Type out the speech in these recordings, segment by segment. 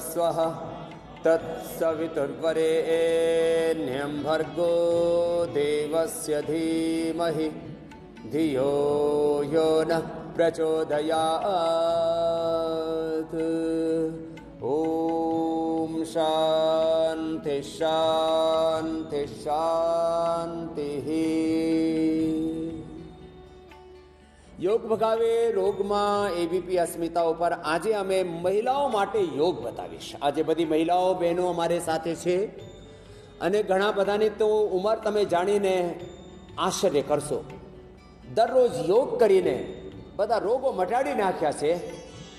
स्वः तत्सवितुर्वरेण्यं भर्गो देवस्य धीमहि धियो यो नः प्रचोदयात्। ओम शांति शांति शांति। યોગ ભગાવે રોગમાં એબીપી અસ્મિતાઓ પર આજે અમે મહિલાઓ માટે યોગ બતાવીશ. આજે બધી મહિલાઓ બહેનો અમારી સાથે છે અને ઘણા બધાની તો ઉંમર તમે જાણીને આશ્ચર્ય કરશો. દરરોજ યોગ કરીને બધા રોગો મટાડી નાખ્યા છે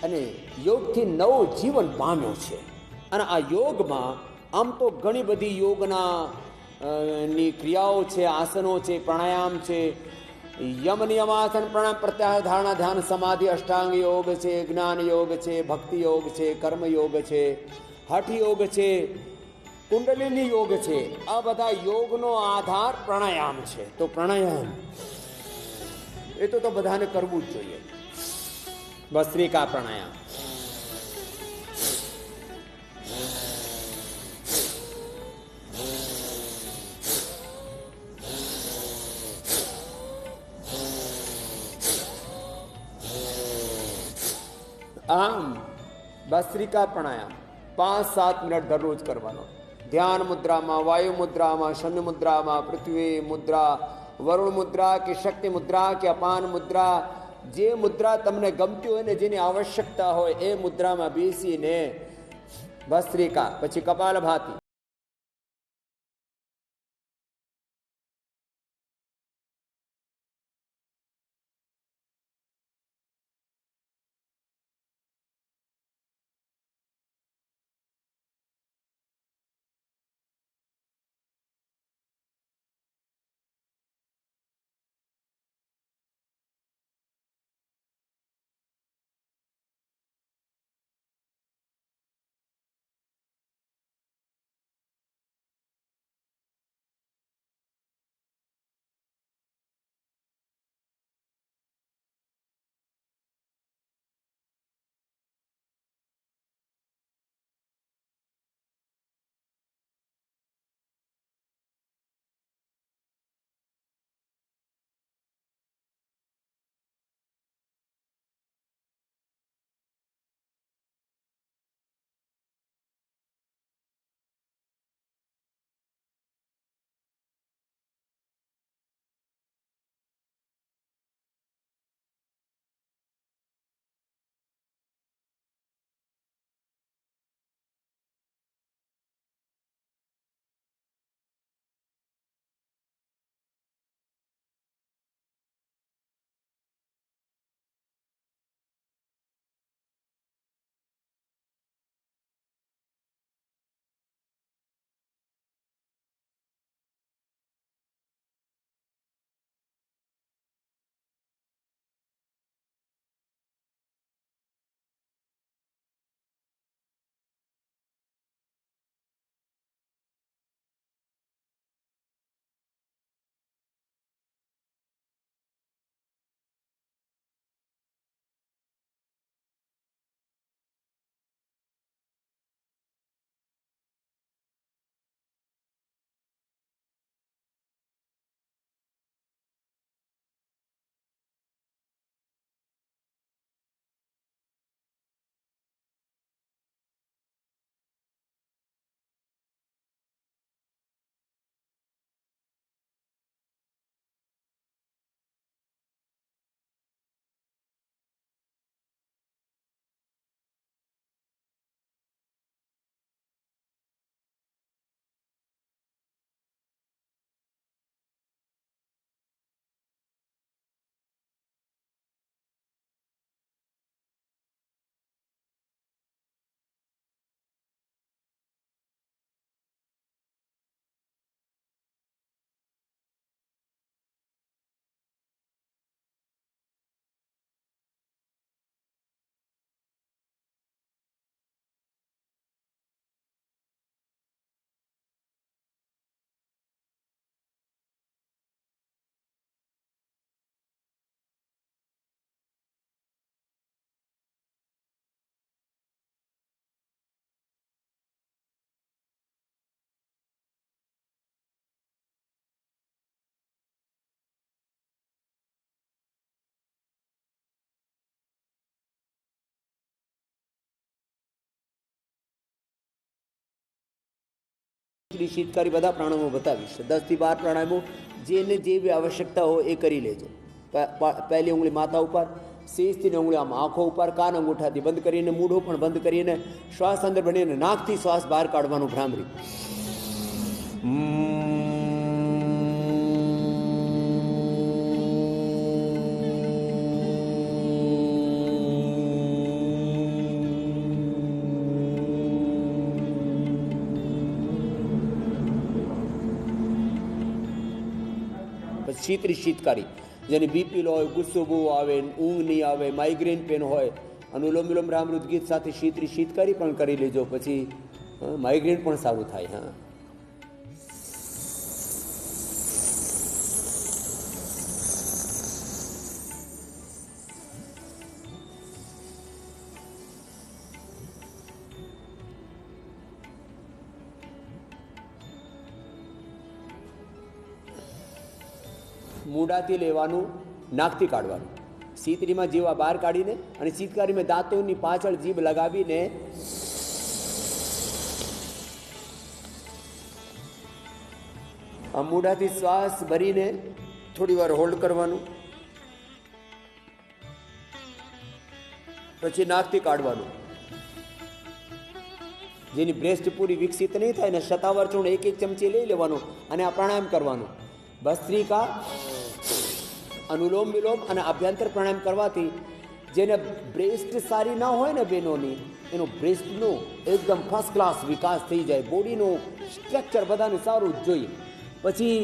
અને યોગથી નવું જીવન પામ્યો છે. અને આ યોગમાં આમ તો ઘણી બધી યોગના ની ક્રિયાઓ છે, આસનો છે, પ્રાણાયામ છે, યમ નિયમાસન પ્રાણાયામ પ્રત્યાહાર ધારણા ધ્યાન સમાધિ અષ્ટાંગ યોગ છે, જ્ઞાન યોગ છે, ભક્તિ યોગ છે, કર્મ યોગ છે, હઠ યોગ છે, કુંડલિની યોગ છે. આ બધા યોગનો આધાર પ્રાણાયામ છે. તો પ્રાણાયામ એ તો બધાને કરવું જ જોઈએ. ભસ્ત્રિકા પ્રાણાયામ. આમ ભસ્ત્રિકા પ્રાણાયામ 5-7 મિનિટ દરરોજ કરવાનો. ધ્યાન મુદ્રામાં, વાયુ મુદ્રામાં, શૂન્ય મુદ્રામાં, પૃથ્વી મુદ્રા, વરુણ મુદ્રા કે શક્તિ મુદ્રા કે અપાન મુદ્રા, જે મુદ્રા તમને ગમતી હોય ને જેની આવશ્યકતા હોય એ મુદ્રામાં બેસીને ભસ્ત્રિકા, પછી કપાલભાતિ, શીતળી શીતકારી બધા પ્રાણાયામો બતાવીશ. 10 થી 12 પ્રાણાયામો જેને જેવી આવશ્યકતા હોય એ કરી લેજો. પહેલી ઉંગળી માથા ઉપર, શેષથી ઉંગળી આમ આંખો ઉપર, કાન અંગૂઠાથી બંધ કરીને, મૂઢું પણ બંધ કરીને શ્વાસ અંદર ભરીને નાકથી શ્વાસ બહાર કાઢવાનું ભ્રામરી. શીતળી શીતકારી, જેને બીપી લો હોય, ગુસ્સો બહુ આવે, ઊંઘ નહીં આવે, માઇગ્રેન પેન હોય, અનુલોમ વિલોમ રામૃત ગીત સાથે શીતળી શીતકારી પણ કરી લેજો. પછી માઇગ્રેન પણ સારું થાય. હા, મૂડાથી લેવાનું, નાકથી કાઢવાનું. શીતળીમાં જીવા બહાર કાઢીને અને શીતકારીમાં દાંતોની પાછળ જીભ લગાવીને આ મૂડાથી શ્વાસ ભરીને થોડી વાર હોલ્ડ કરવાનું, પછી નાકથી કાઢવાનું. જેની બ્રેસ્ટ પૂરી વિકસિત નહીં થાય ને શતાવર ચૂર્ણ 1 ચમચી લઈ લેવાનું અને આ પ્રાણાયામ કરવાનું. ભસ્ત્રિકા, અનુલોમ વિલોમ અને અભ્યંતર પ્રાણાયામ કરવાથી જેને બ્રેસ્ટ સારી ના હોય ને બહેનોની, એનો બ્રેસ્ટનો એકદમ ફર્સ્ટ ક્લાસ વિકાસ થઈ જાય. બોડીનું સ્ટ્રક્ચર બધાને સારું જ જોઈએ. પછી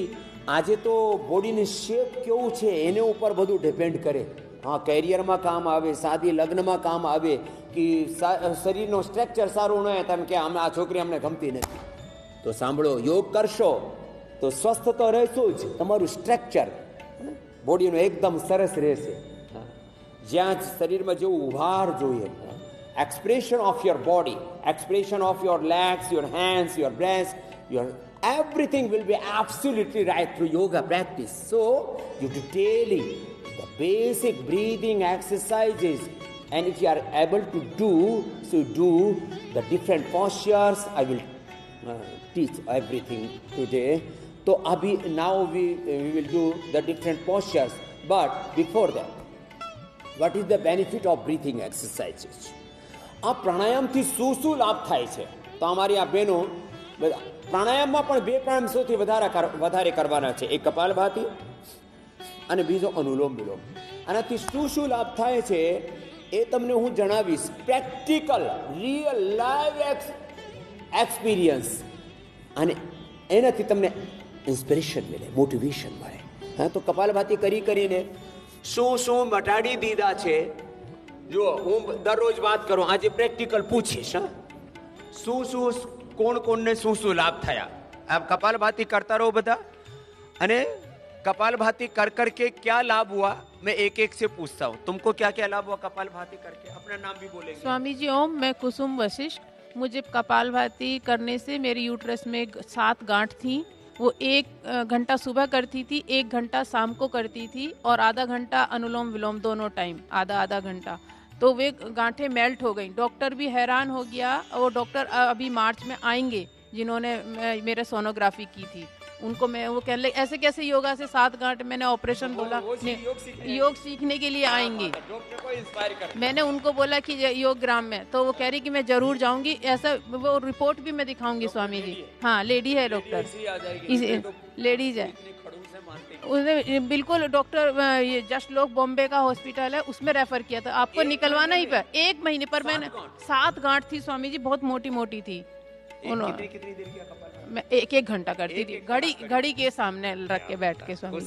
આજે તો બોડીની શેપ કેવું છે એને ઉપર બધું ડિપેન્ડ કરે. હા, કેરિયરમાં કામ આવે, સાદી લગ્નમાં કામ આવે, કે શરીરનું સ્ટ્રક્ચર સારું ન હોય તમે કે અમે આ છોકરી અમને ગમતી નથી. તો સાંભળો, યોગ કરશો તો સ્વસ્થ તો રહેશું જ, તમારું સ્ટ્રક્ચર બોડીનું એકદમ સરસ રહેશે. જ્યાં શરીરમાં જેવું ઉભાર જોઈએ, expression of your body, expression of your legs, your hands, your breast, your everything will be absolutely right through yoga practice. So you do daily the basic breathing exercises, and if you are able to do, so do the different postures. I will teach everything today. So abhi now we will do the different postures, but before that, what is the benefit of breathing exercises? આ પ્રાણાયામથી શું લાભ થાય છે? તો અમારી આ બહેનો પ્રાણાયામમાં પણ 2 પ્રાણાયામ સૌથી વધારે કરવાના છે. એક કપાલભાતિ અને બીજો અનુલોમ વિલોમ. આનાથી શું લાભ થાય છે એ તમને હું જણાવીશ. પ્રેક્ટિકલ, રિયલ, લાઈવ એક્સપિરિયન્સ, અને એનાથી તમને ઇન્સ્પિરેશન મળે, મોટિવેશન મળે. હા, તો કપાલભાતિ કરીને શું મટાડી દીધા છે. જો હું દરરોજ વાત કરું, આજે પ્રેક્ટિકલ પૂછીશ. હા, શું કોણને શું લાભ થયા. आप कपालभाति करता रहो बता, अने कपालभाति कर के क्या लाभ हुआ मैं एक से पूछता हूँ. तुमको क्या क्या लाभ हुआ कपालभाति करके? अपना नाम भी बोलेंगे. स्वामी जी ओम, मैं कुसुम वशिष्ठ. मुझे कपालभाति करने से मेरी यूट्रस में 7 गांठ थी. वो 1 घंटा सुबह करती थी, 1 घंटा शाम को करती थी, और आधा घंटा अनुलोम विलोम, दोनों टाइम आधा घंटा. तो वे गांठें मेल्ट हो गई. डॉक्टर भी हैरान हो गया. वो डॉक्टर अभी मार्च में आएंगे जिन्होंने मेरे सोनोग्राफी की थी. उनको मैं वो कहने लगे ऐसे कैसे योगा से 7 गांठ. मैंने ऑपरेशन बोला योग सीखने के लिए आएंगे. मैंने उनको बोला कि योग ग्राम में, तो वो कह रही कि मैं जरूर जाऊंगी. ऐसा वो रिपोर्ट भी मैं दिखाऊंगी स्वामी जी. हाँ, लेडी है डॉक्टर, लेडीज है. उसने बिल्कुल डॉक्टर ये जस्ट लोग बॉम्बे का हॉस्पिटल है उसमें रेफर किया था. आपको निकलवाना ही पर 1 महीने पर. मैंने 7 गांठ थी स्वामी जी, बहुत मोटी थी. कितनी देर किया कपालभाति? मैं 1 घंटा करती थी, घड़ी के सामने रख के बैठ के स्वामी जी.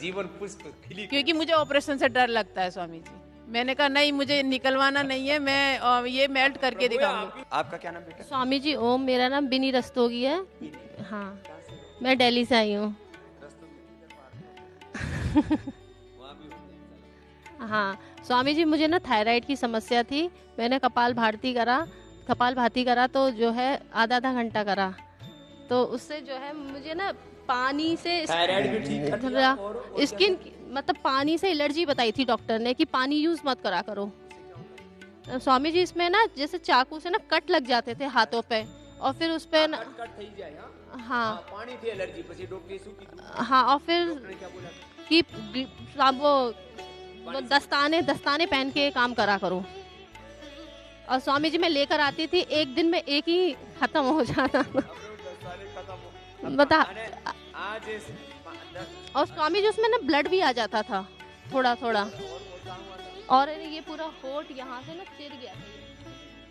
जीवन पुष्प खिली. क्योंकि मुझे ऑपरेशन से डर लगता है स्वामी जी. मैंने कहा नहीं, मुझे निकलवाना नहीं है, मैं ये मेल्ट करके दिखाऊंगी. आपका क्या नाम बेटा? स्वामी जी ओम, मेरा नाम बिनी रस्तोगी है. हाँ, मैं दिल्ली से आई हूँ. हाँ स्वामी जी, मुझे ना थायराइड की समस्या थी. मैंने कपालभाति करा तो जो है आधा घंटा करा. तो उससे जो है मुझे ना पानी से थायराइड भी ठीक है. स्किन मतलब पानी से एलर्जी बताई थी डॉक्टर ने कि पानी यूज मत करा करो. स्वामी जी इसमें ना जैसे चाकू से ना कट लग जाते थे हाथों पे, और फिर उस पे न, કટ થઈ જાય હા हाँ પાણીથી એલર્જી પછી ડોક્ટરે શું કીધું हाँ और फिर ડોક્ટરે क्या बोला कि सब वो दस्ताने पहन के काम करा करो। और स्वामी जी मैं लेकर आती थी, एक दिन में एक ही खत्म हो जाता था। बता આ જે और स्वामी जी उसमें ना ब्लड भी आ जाता था थोड़ा थोड़ा, और ये पूरा होठ यहाँ से ना चिर गया था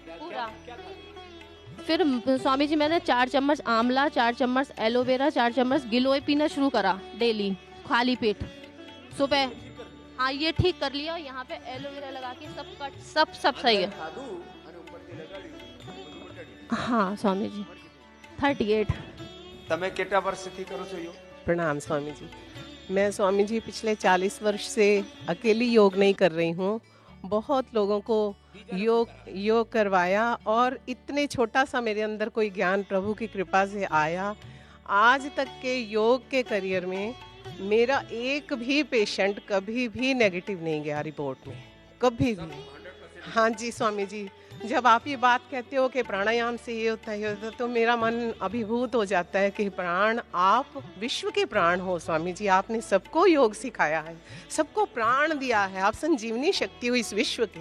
ये पूरा। फिर स्वामी जी मैंने 4 चम्मच आंवला, 4 चम्मच एलोवेरा, 4 चम्मच गिलोय पीना शुरू करा डेली खाली पेट सुबह। हाँ ये ठीक कर लिया, यहाँ पे एलोवेरा लगा के सब कट सब सही है। ખાધું અને ઉપરથી લગાડ્યું हाँ स्वामी जी 38। તમે કેટલા વર્ષથી કરો છો योग प्रणाम स्वामी जी। मैं स्वामी जी पिछले 40 वर्ष से अकेली योग नहीं कर रही हूँ। बहुत लोगों को योग करवाया और इतने छोटा सा मेरे अंदर कोई ज्ञान प्रभु की कृपा से आया। आज तक के योग के करियर में मेरा एक भी पेशेंट कभी भी नेगेटिव नहीं गया रिपोर्ट में, कभी भी। हाँ जी स्वामी जी, जब आप ये बात कहते हो कि प्राणायाम से ये होता है तो मेरा मन अभिभूत हो जाता है कि प्राण, आप विश्व के प्राण हो स्वामी जी। आपने सबको योग सिखाया है, सबको प्राण दिया है, आप संजीवनी शक्ति हो इस विश्व के।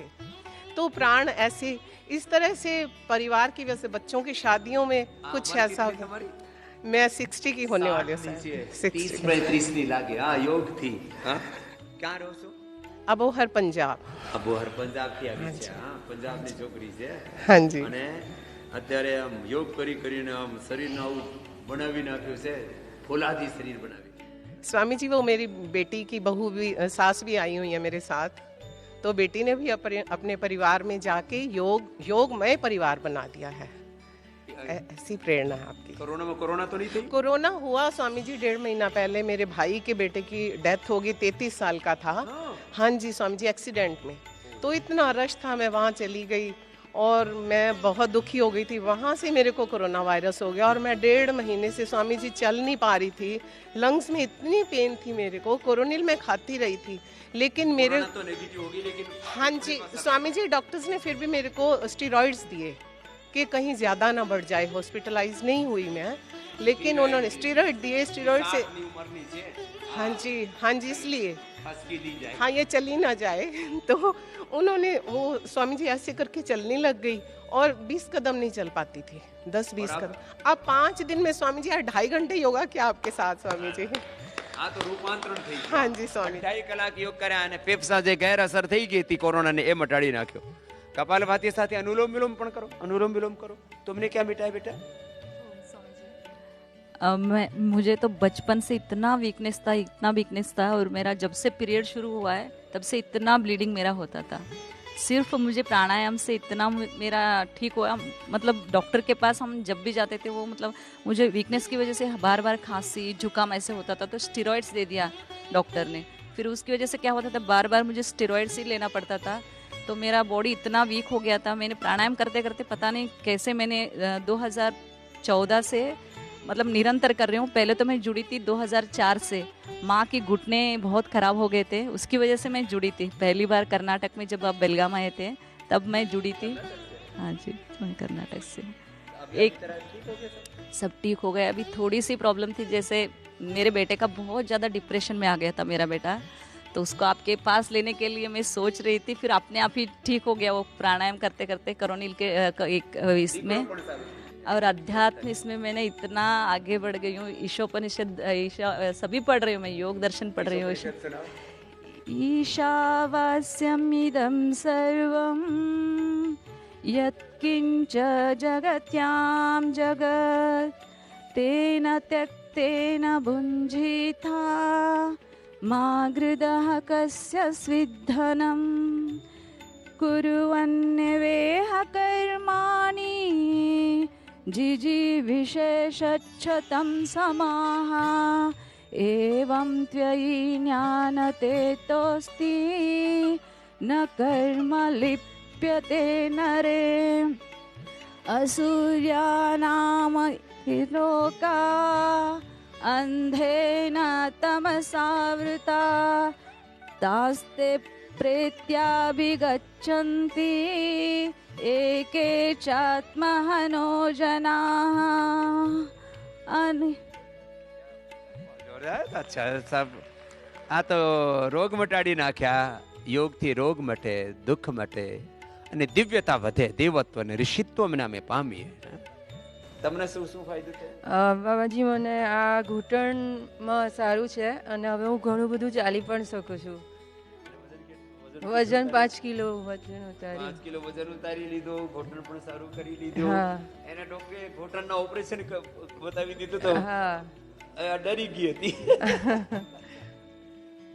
तो प्राण ऐसे इस तरह से परिवार की वजह से बच्चों की शादियों में कुछ ऐसा मैं 60 की होने वाली हूँ। 30-35 ની લાગે હા યોગ થી હા ક્યાં રહો છો अबोहर पंजाब। અબોહર પંજાબ થી આવી છે હા પંજાબ ની છોકરી છે हाँ जी અને અત્યારે આમ યોગ કરી કરીને આમ શરીરને આવું બનાવી નાખ્યું છે ફોલાદી શરીર બનાવી स्वामी जी, वो मेरी बेटी की बहू भी सास भी आई हुई है मेरे साथ। तो बेटी ने भी अपने परिवार में जाके योगमय परिवार बना दिया है। ऐसी प्रेरणा है आपकी। कोरोना में कोरोना तो नहीं थी कोरोना हुआ स्वामी जी 1.5 महीना पहले। मेरे भाई के बेटे की डेथ हो गई, 33 साल का था। हाँ जी स्वामी जी, एक्सीडेंट में। तो इतना रश था, मैं वहाँ चली गई और मैं बहुत दुखी हो गई थी। वहाँ से मेरे को कोरोना वायरस हो गया और मैं 1.5 महीने से स्वामी जी चल नहीं पा रही थी। लंग्स में इतनी पेन थी मेरे को। कोरोनिल मैं खाती रही थी लेकिन मेरे तो नेगेटिव होगी लेकिन हाँ जी स्वामी जी, डॉक्टर्स ने फिर भी मेरे को स्टेरॉइड्स दिए कि कहीं ज़्यादा ना बढ़ जाए। हॉस्पिटलाइज नहीं हुई मैं, लेकिन उन्होंने स्टेरॉइड दिए। स्टेरॉइड से हाँ जी इसलिए हाँ ये चली ना जाए तो उन्होंने वो स्वामी जी ऐसे करके चलने लग गई और 20 कदम नहीं चल पाती थी, 10-20 कदम। अब 5 दिन में स्वामी जी 2.5 घंटे योगा किया आपके साथ स्वामी जी। આ તો રૂપાંતરણ થઈ ગયું। हाँ जी स्वामी। 2.5 કલાક યોગ કર્યા અને ફેફસા જે ગેરઅસર થઈ ગઈ હતી કોરોનાને એ મટાડી નાખ્યો। કપાલભાતિ સાથે અનુલોમ વિલોમ પણ કરો, अनुलोम विलोम करो। तुमने क्या मिटाया बेटा? मुझे तो बचपन से इतना वीकनेस था और मेरा जब से पीरियड शुरू हुआ है तब से इतना ब्लीडिंग मेरा होता था। सिर्फ मुझे प्राणायाम से इतना मेरा ठीक हुआ। मतलब डॉक्टर के पास हम जब भी जाते थे वो मतलब मुझे वीकनेस की वजह से बार बार खांसी जुकाम ऐसे होता था, तो स्टेरॉइड्स दे दिया डॉक्टर ने। फिर उसकी वजह से क्या होता था, बार बार मुझे स्टेरॉइड्स ही लेना पड़ता था। तो मेरा बॉडी इतना वीक हो गया था। मैंने प्राणायाम करते करते पता नहीं कैसे मैंने 2014 से मतलब निरंतर कर रही हूँ। पहले तो मैं जुड़ी थी 2004 से। माँ की घुटने बहुत ख़राब हो गए थे, उसकी वजह से मैं जुड़ी थी। पहली बार कर्नाटक में जब आप बेलगाम आए थे तब मैं जुड़ी थी। हाँ जी, मैं कर्नाटक से। एक सब ठीक हो गया। अभी थोड़ी सी प्रॉब्लम थी, जैसे मेरे बेटे का बहुत ज़्यादा डिप्रेशन में आ गया था मेरा बेटा, तो उसको आपके पास लेने के लिए मैं सोच रही थी। फिर अपने आप ही ठीक हो गया वो प्राणायाम करते करते कोरोनिल के इसमें। और अध्यात्म इसमें मैंने इतना आगे बढ़ गई हूँ। ईशोपनिषद सभी पढ़ रही हूँ मैं, योग दर्शन पढ़ रही हूँ। ईशावास्यमिदं सर्वं यत्किंच जगत्यां जगत् तेन त्यक्तेन भुञ्जीथा मा गृदः कस्य स्विद्धनं कुर्वन्नेवेह कर्माणि जिजीविषेशच्छतं समाः एवं त्वयि ज्ञानतेतोऽस्ति न कर्म लिप्यते नरे असूर्यानाम लोका अन्धेन तमसावृता तास्ते प्रेत्याभिगच्छन्ति एके चात्महनो जनाः અને અચ્છા સાહેબ, આ તો રોગ મટાડી નાખ્યા. યોગથી રોગ મટે, દુઃખ મટે અને દિવ્યતા વધે, દેવત્વ અને ઋષિત્વ નામે પામીએ. તમને શું શું ફાયદો છે? બાબાજી, મને આ ઘૂંટણમાં સારું છે અને હવે હું ઘણું બધું ચાલી પણ શકું છું. વજન 5 કિલો વજન ઉતારી. 5 કિલો વજન ઉતારી લીધું, ઘૂંટણ પણ સારું કરી લીધું. હા. એના ડોક્ટરે ઘૂંટણના ઓપરેશન બતાવી દીધું તો હા. ડરી ગઈ હતી.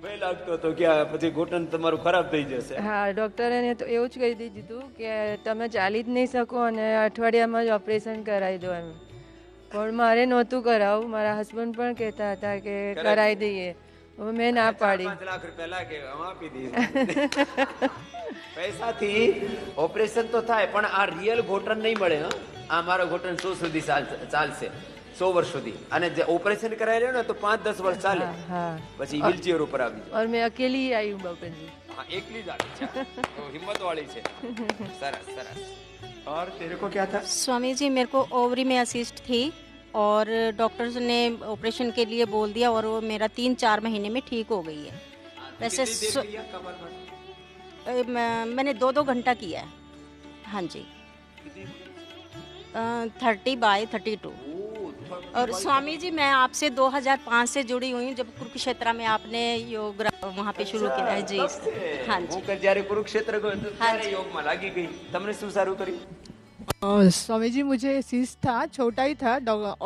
ભય લાગતો હતો કે આ પછી ઘૂંટણ તમારું ખરાબ થઈ જશે. હા, ડૉક્ટરે તો એવું જ કહી દીધું કે તમે ચાલી જ નહીં શકો અને અઠવાડિયામાં જ ઓપરેશન કરાવી દો એમ. પણ મારે નહોતું કરાવું, મારા હસબન્ડ પણ કહેતા હતા કે કરાવી દઈએ. મેં ના પાડી. 5 લાખ રૂપિયા લાગે, આપી દીધું. પૈસાથી ઓપરેશન તો થાય પણ આ રિયલ ઘૂંટણ નહીં મળે. આ મારો ઘૂંટણ 100 સુધી ચાલશે, 100 વર્ષ સુધી. અને જે ઓપરેશન કરાવી લે ને તો 5-10 વર્ષ ચાલે, પછી વ્હીલચેર ઉપર આવી જાય. और मैं अकेली ही आई हूँ बाबा जी. हाँ, एकली જ આવી છે, તો હિંમત વાળી છે. સરસ સરસ. और तेरे को क्या था? स्वामी जी, मेरे को ओवरी में असिस्ट थी और डॉक्टर्स ने ऑपरेशन के लिए बोल दिया और वो मेरा 3-4 महीने में ठीक हो गई है. वैसे कितनी देर किया कपालभाति? मैंने 2-2 घंटा किया है. हाँ जी, 30/32. और स्वामी जी, मैं आपसे 2005 से जुड़ी हुई हूँ, जब कुरुक्षेत्र में आपने योग वहाँ पे शुरू किया है जी. हाँ जी, હું જ્યારે કુરુક્ષેત્ર ગયો તો ત્યારે યોગમાં લાગી ગઈ. તમને શું સારું કર્યું? स्वामी जी, मुझे सिस्ट था, छोटा ही था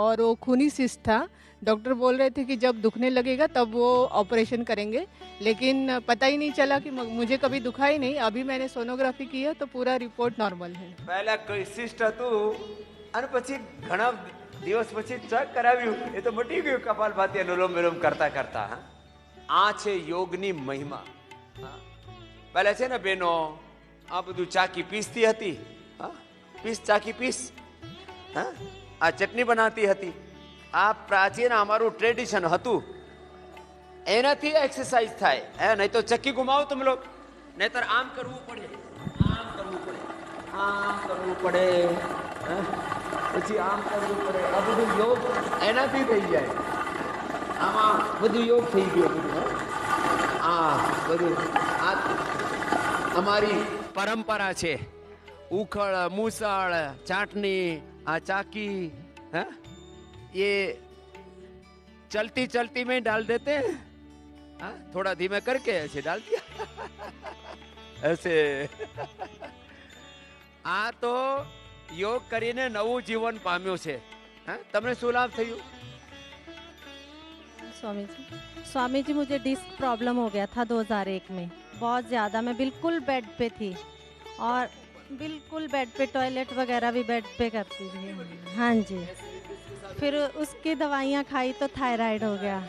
और वो खूनी सिस्ट था. डॉक्टर बोल रहे थे कि जब दुखने लगेगा तब वो ऑपरेशन करेंगे, लेकिन पता ही नहीं चला कि मुझे कभी दुखा ही नहीं. अभी मैंने सोनोग्राफी की है तो पूरा रिपोर्ट नॉर्मल है. પહેલા કોઈ સિસ્ટ હતું અને પછી ઘણા દિવસ પછી ચેક કરાવ્યું, એ તો મટી ગયું કપાલભાતિ અનુલોમ વિલોમ કરતા કરતા. આ છે યોગની મહિમા. પહેલા છે ને બેનો, આ બધું ચાકી પીસતી હતી. પીસ ચાકી પીસ, આ ચટણી બનાવતી હતી. આ પ્રાચીન અમારું ટ્રેડિશન હતું. એનાથી એક્સરસાઇઝ થાય. નહીં તો ચક્કી ઘુમાવો તમે લોગ, નહીતર આમ કરવું પડે, આમ કરવું પડે, આમ કરવું પડે, પછી આમ કરવું પડે. આ બધું યોગ એનાથી થઈ જાય. આમાં બધું યોગ થઈ ગયો. આ બધું આ અમારી પરંપરા છે. ઉખળ, મૂસળ, ચાટણી, આ ચાકી, ये चलती चलती में डाल देते हैं. थोड़ा धीमे करके ऐसे डाल दिया. ऐसे. આ તો યોગ કરીને નવું જીવન પામ્યું છે. તમને શું લાભ થયું? स्वामी जी, मुझे डिस्क प्रॉब्लम हो गया था 2001 में, बहुत ज़्यादा. मैं बिल्कुल बेड पे थी और बिल्कुल बेड पे टॉयलेट वगैरह भी बेड पे करती थी. हाँ जी, फिर उसकी दवाइयाँ खाई तो थायराइड हो गया.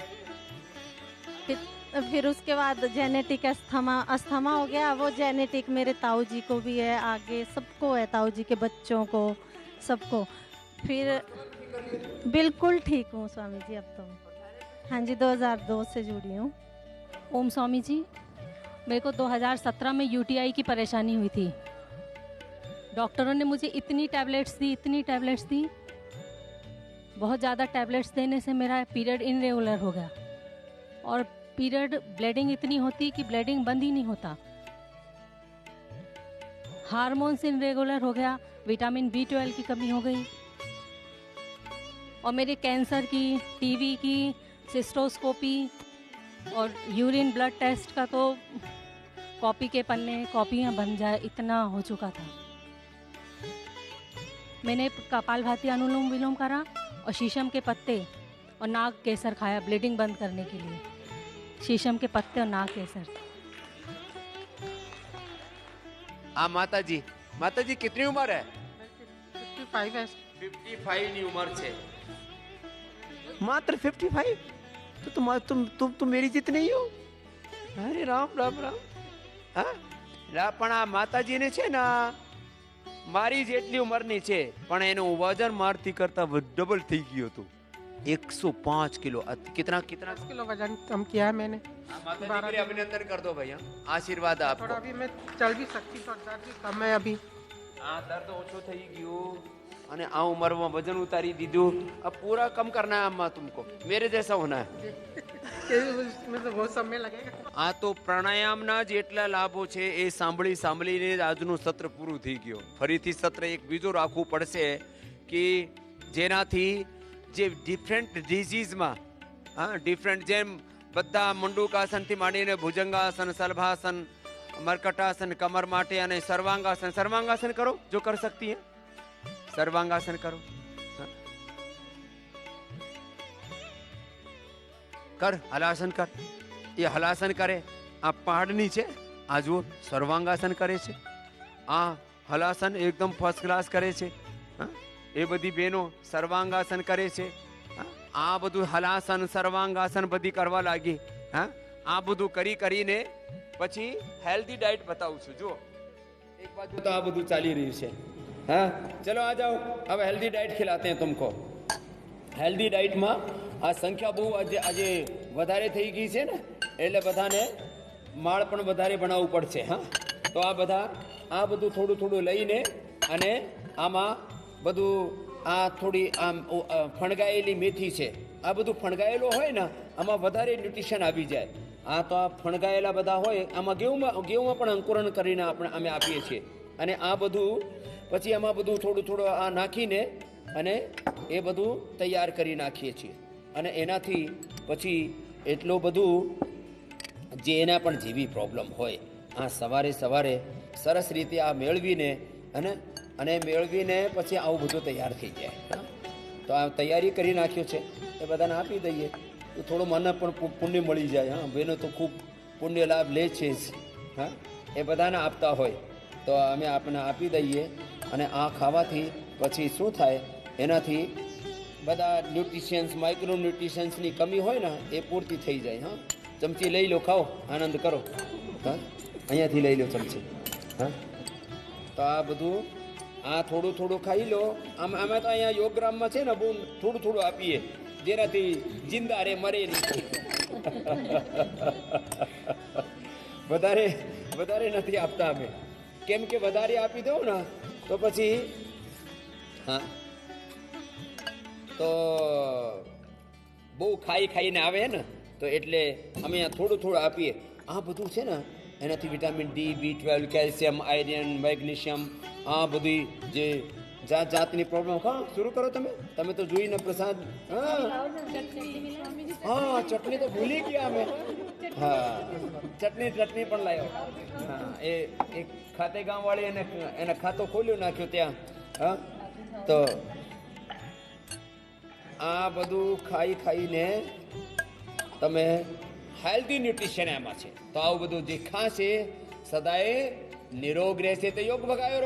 फिर उसके बाद जेनेटिक अस्थमा हो गया. वो जेनेटिक मेरे ताऊ जी को भी है, आगे सबको है, ताऊ जी के बच्चों को, सबको. फिर बिल्कुल ठीक हूँ स्वामी जी अब तो. हाँ जी, 2002 से जुड़ी हूँ. ओम स्वामी जी, मेरे को 2017 में यूटीआई की परेशानी हुई थी. डॉक्टरों ने मुझे इतनी टैबलेट्स दी. बहुत ज़्यादा टैबलेट्स देने से मेरा पीरियड इनरेगुलर हो गया और पीरियड ब्लीडिंग इतनी होती कि ब्लीडिंग बंद ही नहीं होता. हार्मोन्स इनरेगुलर हो गया, विटामिन B12 की कमी हो गई और मेरे कैंसर की, टीबी की, सिस्टोस्कोपी और यूरिन ब्लड टेस्ट का तो कॉपी के पन्ने, कॉपियाँ बन जाए इतना हो चुका था. मैंने कपालभाति अनुलोम विलोम करा और शीशम के पत्ते और नाग केसर खाया ब्लीडिंग बंद करने के लिए. शीशम के पत्ते और नाग केसर. माताजी कितनी उम्र है? 55 है. 55 ની ઉંમર છે. માત્ર 55? तो तुम मेरी जितनी ही हो. अरे राम राम राम. પણ આ માતાજીને છે ને મારી જેટલી ઉંમરની છે, પણ એનું વજન મારથી કરતા ડબલ થઈ ગયું હતું. 105 કિલો. कितना किलो वजन कम किया है मैंने. माताजी के लिए अभिनंदन कर दो भैया, आशीर्वाद आप. थोड़ा अभी मैं चल भी सकती तो दर्द भी कम है अभी. આ દર્દ ઓછો થઈ ગયું અને આ ઉંમરમાં વજન ઉતારી દીધું. अब पूरा कम करना है अम्मा तुमको, मेरे जैसा होना है. આ તો પ્રાણાયામના જેટલા લાભો છે એ સાંભળીને જ આજનું સત્ર પૂરું થઈ ગયું. ફરીથી સત્ર એક બીજું રાખવું પડશે કે જેનાથી જે ડિફરન્ટ ડિઝીઝમાં ડિફરન્ટ જેમ બધા મંડુકાસનથી માંડીને ભુજંગાસન, સલભાસન, મરકટાસન કમર માટે અને સર્વાંગાસન કરો જો કર सकती है. સર્વાંગાસન કરો, કર હલાસન કર. એ હલાસન કરે આ પહાડની છે, આ જુઓ સર્વાંગાસન કરે છે, આ હલાસન એકદમ ફર્સ્ટ ક્લાસ કરે છે. એ બધી બહેનો સર્વાંગાસન કરે છે. આ બધું હલાસન સર્વાંગાસન બધી કરવા લાગી. આ બધું કરીને પછી હેલ્ધી ડાયટ બતાવું છું. જુઓ એક બાજુ તો આ બધું ચાલી રહ્યું છે. हाँ चलो आ जाओ, अब हेल्दी डाइट खिलाते हैं तुमको. हेल्दी डाइट में आ संख्या बहु आज વધારે થઈ ગઈ છે ને એટલે બધાને માળ પણ વધારે બનાવવું પડશે. હા તો આ બધું થોડું લઈને અને આમાં બધું આ થોડી આમ ફણગાયેલી મેથી છે, આ બધું ફણગાયેલું હોય ને આમાં વધારે ન્યુટ્રિશન આવી જાય. આ તો આ ફણગાયેલા બધા હોય આમાં ઘેઉમાં પણ અંકુરણ કરીને અમે આપીએ છીએ. અને આ બધું પછી આમાં બધું થોડું આ નાખીને અને એ બધું તૈયાર કરી નાખીએ છીએ. અને એનાથી પછી એટલું બધું જે એના પણ જેવી પ્રોબ્લેમ હોય આ સવારે સરસ રીતે આ મેળવીને અને મેળવીને પછી આવું બધું તૈયાર થઈ જાય. તો આ તૈયારી કરી નાખ્યું છે એ બધાને આપી દઈએ તો થોડું મને પણ પુણ્ય મળી જાય. હા બહેનો તો ખૂબ પુણ્ય લાભ લે છે જ. હા એ બધાને આપતા હોય તો અમે આપણને આપી દઈએ. અને આ ખાવાથી પછી શું થાય એનાથી બધા ન્યુટ્રિશન્સ માઇક્રો ન્યુટ્રિશન્સની કમી હોય ને એ પૂર્તિ થઈ જાય. હા ચમચી લઈ લો, ખાઓ, આનંદ કરો. હા અહીંયાથી લઈ લો ચમચી. હા તો આ બધું આ થોડું ખાઈ લો. અમે તો અહીંયા યોગગ્રામમાં છે ને બહુ થોડું આપીએ જેનાથી જિંદા રે મરે નહીં. વધારે નથી આપતા અમે, કેમ કે વધારે આપી દઉં ને તો પછી હા તો બહુ ખાઈને આવે ને તો એટલે અમે થોડું આપીએ. આ બધું છે ને એનાથી vitamin D, B12, calcium, iron, magnesium આ બધી જે જાતની પ્રોબ્લેમ. હા શરૂ કરો તમે તો જોઈને પ્રસાદ. હા ચટણી તો ભૂલી ગયા અમે. હા ચટણી પણ લાવ્યો. હા એ એક ખાતે ગામવાળી એને ખાતો ખોલ્યું નાખ્યું ત્યાં. હા તો આ બધું ખાઈને તમે હેલ્ધી ન્યુટ્રિશન એમાં છે. તો આવું બધું જે ખાશે સદાય નિરોગ રહેશે. તો યોગ ભગાવે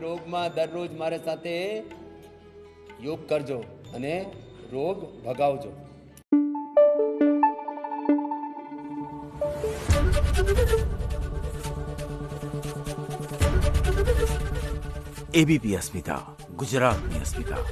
રોગમાં દરરોજ મારે સાથે યોગ કરજો અને રોગ ભગાવજો. એબીપી અસ્મિતા, ગુજરાતની અસ્મિતા.